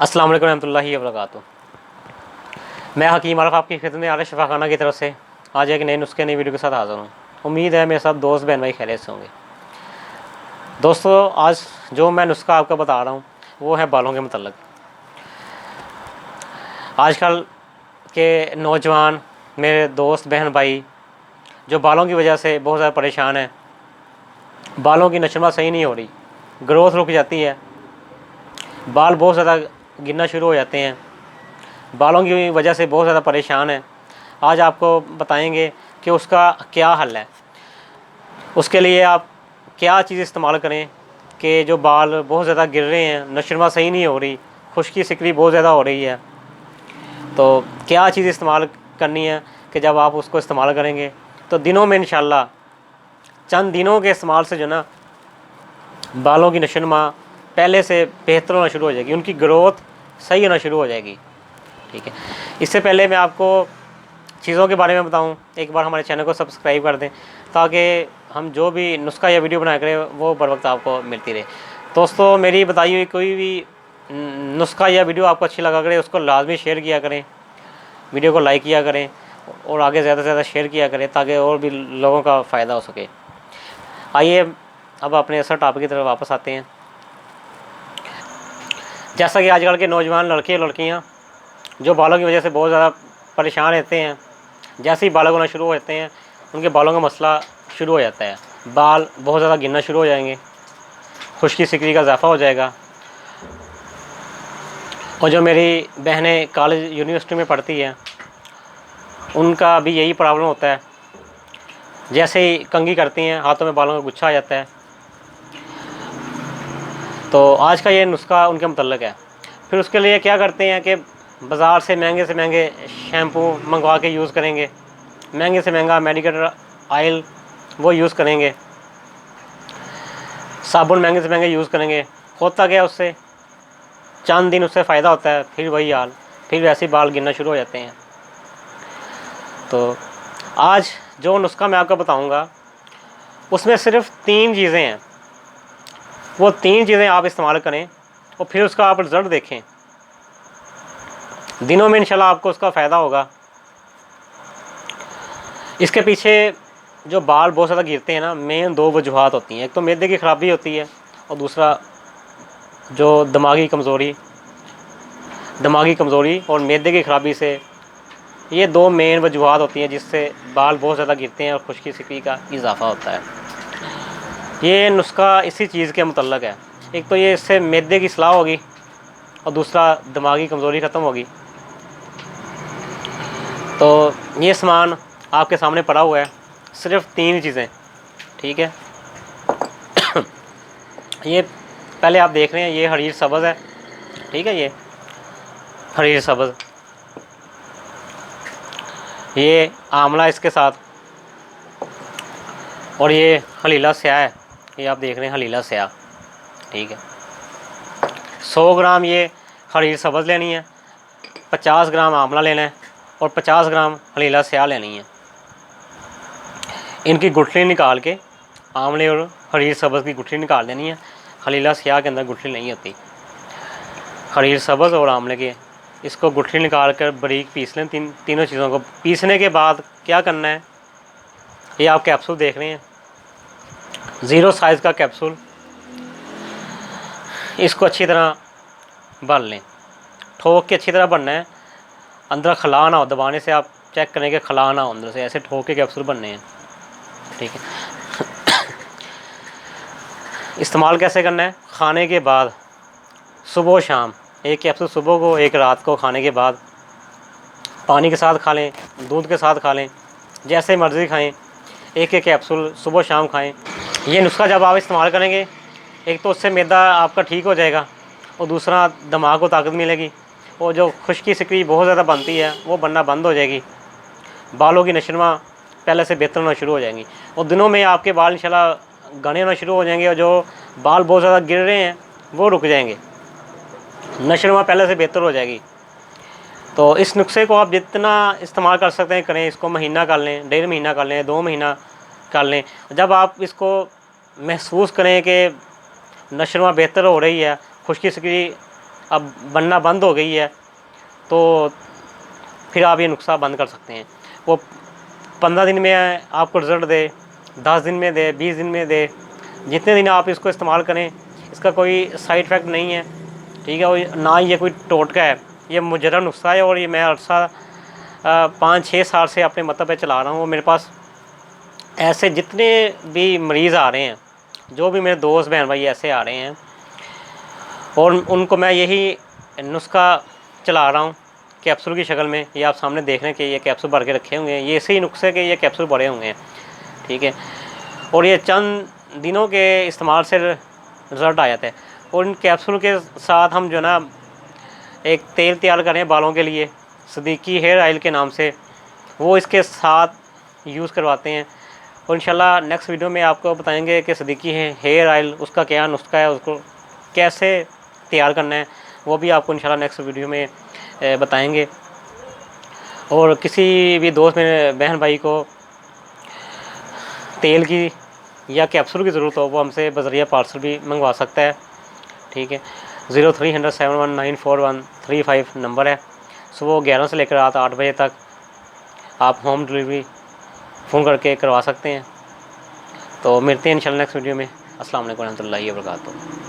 अस्सलाम वालेकुम रहमतुल्लाहि व बरकातुहू। मैं हकीम आरफ आपकी खिदमत में आले शफाखाना की तरफ से आज एक नए नुस्खे नई वीडियो के साथ हाज़िर हूँ। उम्मीद है मेरे साथ दोस्त बहन भाई खैरियत से होंगे। दोस्तों, आज जो मैं नुस्खा आपको बता रहा हूँ वो है बालों के मतलब। आजकल के नौजवान मेरे दोस्त बहन भाई जो बालों की वजह से बहुत ज़्यादा परेशान हैं, बालों की नशोनुमा सही नहीं हो रही, ग्रोथ रुक जाती है, बाल बहुत ज़्यादा गिरना शुरू हो जाते हैं, बालों की वजह से बहुत ज़्यादा परेशान है। आज आपको बताएंगे कि उसका क्या हल है। उसके लिए आप क्या चीज़ इस्तेमाल करें कि जो बाल बहुत ज़्यादा गिर रहे हैं, नशोनुमा सही नहीं हो रही, खुश्की सिकरी बहुत ज़्यादा हो रही है, तो क्या चीज़ इस्तेमाल करनी है कि जब आप उसको इस्तेमाल करेंगे तो दिनों में इंशाल्लाह चंद दिनों के इस्तेमाल से जो ना बालों की नशोनुमा पहले से बेहतर होना शुरू हो जाएगी, उनकी ग्रोथ सही होना शुरू हो जाएगी। ठीक है, इससे पहले मैं आपको चीज़ों के बारे में बताऊं, एक बार हमारे चैनल को सब्सक्राइब कर दें ताकि हम जो भी नुस्खा या वीडियो बनाया करें वो बर वक्त आपको मिलती रहे। दोस्तों, मेरी बताई हुई कोई भी नुस्खा या वीडियो आपको अच्छी लगा करे उसको लाजमी शेयर किया करें, वीडियो को लाइक किया करें और आगे ज़्यादा से ज़्यादा शेयर किया करें ताकि और भी लोगों का फ़ायदा हो सके। आइए अब अपने असर टॉपिक की तरफ वापस आते हैं। जैसा कि आजकल के नौजवान लड़के लड़कियां जो बालों की वजह से बहुत ज़्यादा परेशान रहते हैं, जैसे ही बाल होना शुरू हो जाते हैं उनके बालों का मसला शुरू हो जाता है, बाल बहुत ज़्यादा गिरना शुरू हो जाएंगे, खुश्की सिकरी का इजाफा हो जाएगा। और जो मेरी बहनें कॉलेज यूनिवर्सिटी में पढ़ती हैं उनका भी यही प्रॉब्लम होता है, जैसे ही कंघी करती हैं हाथों में बालों का गुच्छा आ जाता है। तो आज का ये नुस्खा उनके मुतल्लिक है। फिर उसके लिए क्या करते हैं कि बाज़ार से महंगे शैम्पू मंगवा के यूज़ करेंगे, महंगे से महंगा मेडिकेटेड ऑयल वो यूज़ करेंगे, साबुन महंगे से महंगे यूज़ करेंगे। होता क्या उससे चंद दिन उससे फ़ायदा होता है, फिर वही हाल, फिर वैसे बाल गिरना शुरू हो जाते हैं। तो आज जो नुस्खा मैं आपको बताऊंगा उसमें सिर्फ 3 चीज़ें हैं, वो 3 चीज़ें आप इस्तेमाल करें और फिर उसका आप रिज़ल्ट देखें, दिनों में इंशाल्लाह आपको उसका फ़ायदा होगा। इसके पीछे जो बाल बहुत ज़्यादा गिरते हैं ना, मेन 2 वजूहात होती हैं। एक तो मैदे की ख़राबी होती है और दूसरा जो दिमागी कमज़ोरी और मैदे की ख़राबी से, ये 2 मेन वजूहात होती हैं जिससे बाल बहुत ज़्यादा गिरते हैं और खुश्की सिकरी का इजाफा होता है। ये नुस्खा इसी चीज़ के मुतल्लिक है। एक तो ये इससे मैदे की इस्लाह होगी और दूसरा दिमागी कमज़ोरी ख़त्म होगी। तो ये सामान आपके सामने पड़ा हुआ है, सिर्फ 3 चीज़ें। ठीक है, ये पहले आप देख रहे हैं ये हरीर सब्ज़ है। ठीक है, ये हरीर सब्ज़, ये आंवला इसके साथ, और ये हलीला स्याह है, ये आप देख रहे हैं हलीला स्याह। ठीक है, 100 ग्राम ये हरीर सब्ज़ लेनी है, 50 ग्राम आंवला लेना है और 50 ग्राम हलीला स्याह लेनी है। इनकी गुठली निकाल के, आंवले और हरीर सब्ज़ की गुठली निकाल देनी है, हलीला स्याह के अंदर गुठली नहीं होती। हरीर सब्ज़ और आंवले के, इसको गुठली निकाल कर बारीक पीस लें। तीनों चीज़ों को पीसने के बाद क्या करना है, ये आप कैप्सूल देख रहे हैं, 0 साइज़ का कैप्सूल, इसको अच्छी तरह भर लें, ठोक के अच्छी तरह भरना है, अंदर खला ना हो, दबाने से आप चेक करें कि खला ना हो अंदर से, ऐसे ठोक के कैप्सूल भरने हैं। ठीक है, इस्तेमाल कैसे करना है, खाने के बाद सुबह शाम, एक कैप्सूल सुबह को, एक रात को खाने के बाद, पानी के साथ खा लें, दूध के साथ खा लें, जैसे मर्ज़ी खाएं, एक कैप्सूल सुबह शाम खाएं। ये नुस्खा जब आप इस्तेमाल करेंगे, एक तो उससे मैदा आपका ठीक हो जाएगा और दूसरा दिमाग को ताकत मिलेगी, और जो खुश्की सिकरी बहुत ज़्यादा बनती है वो बनना बंद हो जाएगी, बालों की नशोनुमा पहले से बेहतर होना शुरू हो जाएंगी और दिनों में आपके बाल इंशाल्लाह घने होना शुरू हो जाएंगे और जो बाल बहुत ज़्यादा गिर रहे हैं वो रुक जाएंगे, नशोनुमा पहले से बेहतर हो जाएगी। तो इस नुस्खे को आप जितना इस्तेमाल कर सकते हैं करें, इसको महीना कर लें, 1.5 महीना कर लें, 2 महीना कर लें। जब आप इसको महसूस करें कि नशोनुमा बेहतर हो रही है, खुश्की सिकरी अब बनना बंद हो गई है, तो फिर आप ये नुस्खा बंद कर सकते हैं। वो 15 दिन में आपको रिज़ल्ट दे, 10 दिन में दे, 20 दिन में दे, जितने दिन आप इसको इस्तेमाल करें, इसका कोई साइड इफ़ेक्ट नहीं है, ठीक है। और ना ये कोई टोटका है, ये मुजर्रब नुस्खा है। और ये मैं अरसा 5-6 साल से अपने मतलब पे चला रहा हूँ। मेरे पास ऐसे जितने भी मरीज़ आ रहे हैं, जो भी मेरे दोस्त बहन भाई ऐसे आ रहे हैं, और उनको मैं यही नुस्खा चला रहा हूँ कैप्सूल की शक्ल में। ये आप सामने देख रहे हैं कि ये कैप्सूल भर के रखे होंगे, ये इसी नुस्खे के ये कैप्सूल भरे होंगे हैं, ठीक है। और ये चंद दिनों के इस्तेमाल से रिज़ल्ट आ जाता है। और इन कैप्सूल के साथ हम जो ना एक तेल तैयार करें बालों के लिए, सदीकी हेयर ऑयल के नाम से, वो इसके साथ यूज़ करवाते हैं। और इंशाल्लाह नेक्स्ट वीडियो में आपको बताएंगे कि सदीकी हेयर ऑयल उसका क्या नुस्खा है, उसको कैसे तैयार करना है, वो भी आपको इंशाल्लाह नेक्स्ट वीडियो में बताएंगे। और किसी भी दोस्त मेरे बहन भाई को तेल की या कैप्सूल की ज़रूरत हो, वो हमसे बज़रिया पार्सल भी मंगवा सकता है, ठीक है। 0300719413 नंबर है। सुबह 11 से लेकर रात 8 बजे तक आप होम डिलीवरी फ़ोन करके करवा सकते हैं। तो मिलते हैं इंशाल्लाह नेक्स्ट वीडियो में। अस्सलाम वालेकुम रहमतुल्लाहि व बरकातहू।